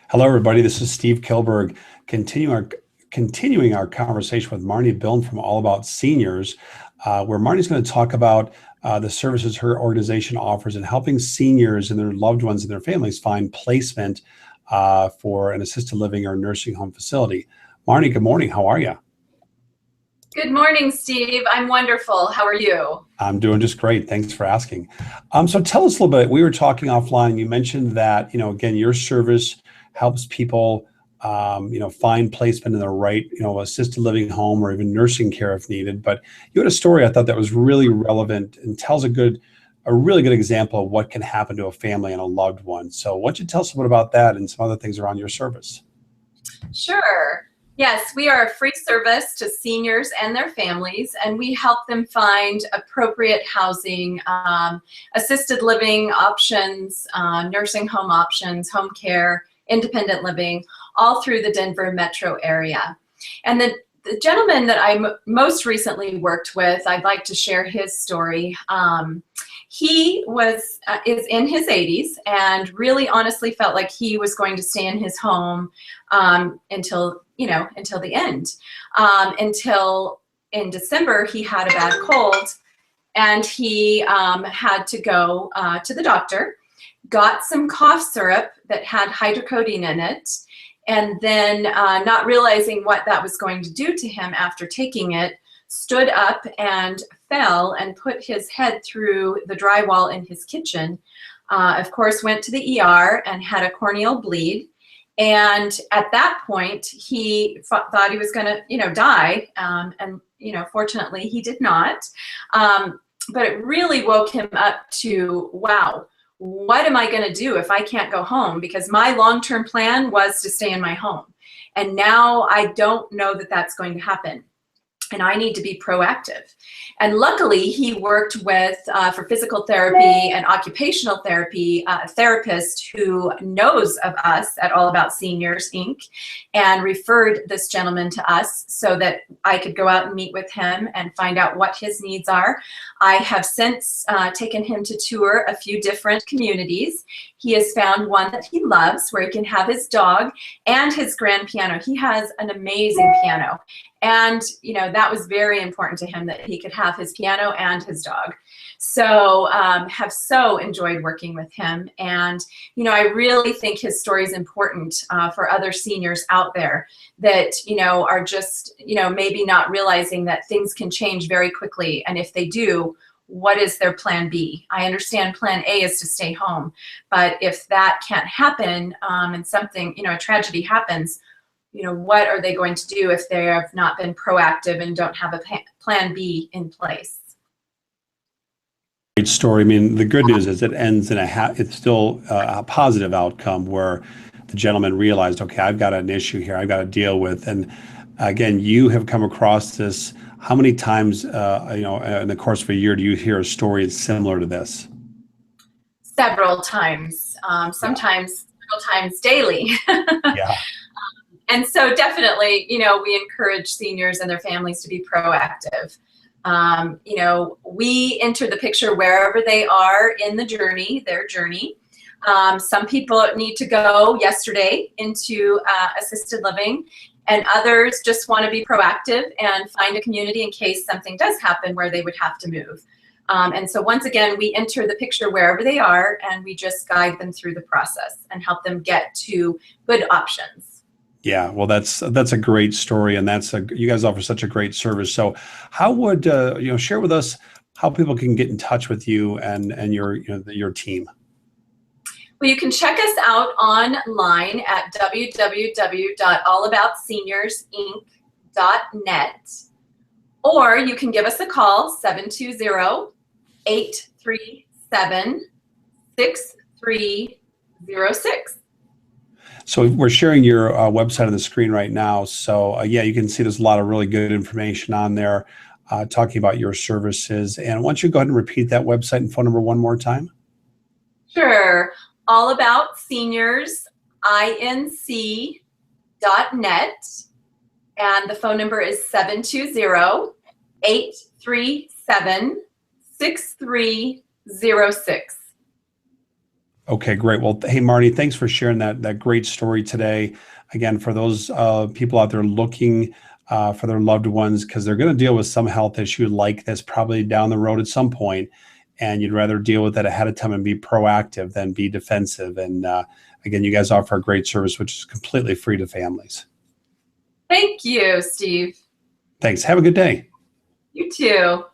Hello, everybody. This is Steve Kilberg, continuing our conversation with Marnie Biln from All About Seniors, where Marnie's going to talk about the services her organization offers in helping seniors and their loved ones and their families find placement for an assisted living or nursing home facility. Marnie, good morning. How are you? Good morning, Steve. I'm wonderful. How are you? I'm doing just great. Thanks for asking. So tell us a little bit. We were talking offline. You mentioned that, again, your service helps people, find placement in the right, assisted living home or even nursing care if needed. But you had a story I thought that was really relevant and tells a really good example of what can happen to a family and a loved one. So why don't you tell us a bit about that and some other things around your service? Sure. Yes, we are a free service to seniors and their families, and we help them find appropriate housing, assisted living options, nursing home options, home care, independent living, all through the Denver metro area. And the gentleman that I most recently worked with, I'd like to share his story. He is in his 80s and really honestly felt like he was going to stay in his home until the end. Until in December, he had a bad cold and he had to go to the doctor, got some cough syrup that had hydrocodone in it, and then not realizing what that was going to do to him after taking it, stood up and fell and put his head through the drywall in his kitchen. Of course, went to the ER and had a corneal bleed. And at that point, he thought he was going to, die. And fortunately, he did not. But it really woke him up to, wow, what am I going to do if I can't go home? Because my long-term plan was to stay in my home. And now I don't know that that's going to happen. And I need to be proactive. And luckily, he worked with, for physical therapy and occupational therapy, a therapist who knows of us at All About Seniors, Inc., and referred this gentleman to us so that I could go out and meet with him and find out what his needs are. I have since taken him to tour a few different communities. He has found one that he loves where he can have his dog and his grand piano. He has an amazing piano. And, that was very important to him that he could have his piano and his dog. So have so enjoyed working with him. And, I really think his story is important for other seniors out there that, are just, maybe not realizing that things can change very quickly. And if they do, what is their plan B? I understand plan A is to stay home. But if that can't happen and something, a tragedy happens, what are they going to do if they have not been proactive and don't have a plan B in place? Great story. I mean, the good news is it ends in it's still a positive outcome where the gentleman realized, okay, I've got an issue here I've got to deal with. And again, you have come across this. How many times, in the course of a year, do you hear a story similar to this? Several times, sometimes several times daily. Yeah. And so definitely, we encourage seniors and their families to be proactive. We enter the picture wherever they are in their journey. Some people need to go yesterday into assisted living, and others just want to be proactive and find a community in case something does happen where they would have to move. And so once again, we enter the picture wherever they are, and we just guide them through the process and help them get to good options. Yeah, well, that's a great story, and you guys offer such a great service. So, how would share with us how people can get in touch with you and your team? Well, you can check us out online at www.allaboutseniorsinc.net, or you can give us a call 720-837-6306. So we're sharing your website on the screen right now. So you can see there's a lot of really good information on there talking about your services. And why don't you go ahead and repeat that website and phone number one more time? Sure. All About Seniors, INC.net. And the phone number is 720-837-6306. Okay, great. Well, hey, Marnie, thanks for sharing that great story today. Again, for those people out there looking for their loved ones, because they're going to deal with some health issue like this probably down the road at some point, and you'd rather deal with it ahead of time and be proactive than be defensive. And again, you guys offer a great service, which is completely free to families. Thank you, Steve. Thanks. Have a good day. You too.